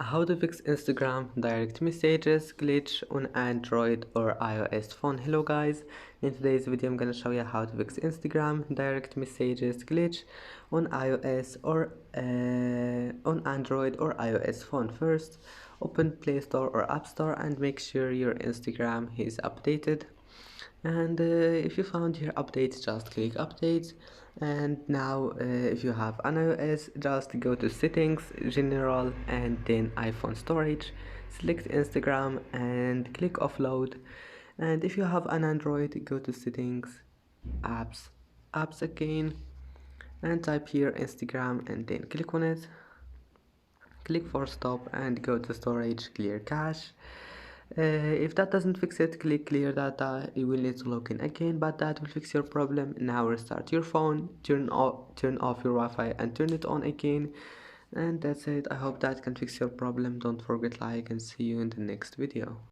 How to fix Instagram direct messages glitch on Android or iOS phone. Hello guys, in today's video I'm gonna show you how to fix Instagram direct messages glitch on iOS or on Android or iOS phone. First, open Play Store or App Store and make sure your Instagram is updated. And if you found your updates, just click updates. And now if you have an iOS, just go to settings, general, and then iPhone storage, select Instagram and click offload. And if you have an Android, go to settings, apps again, and type here Instagram and then click on it. Click for stop and go to storage, clear cache. If that doesn't fix it, click clear data. You will need to log in again, but that will fix your problem. Now restart your phone, turn off your Wi-Fi and turn it on again. And that's it. I hope that can fix your problem. Don't forget like and see you in the next video.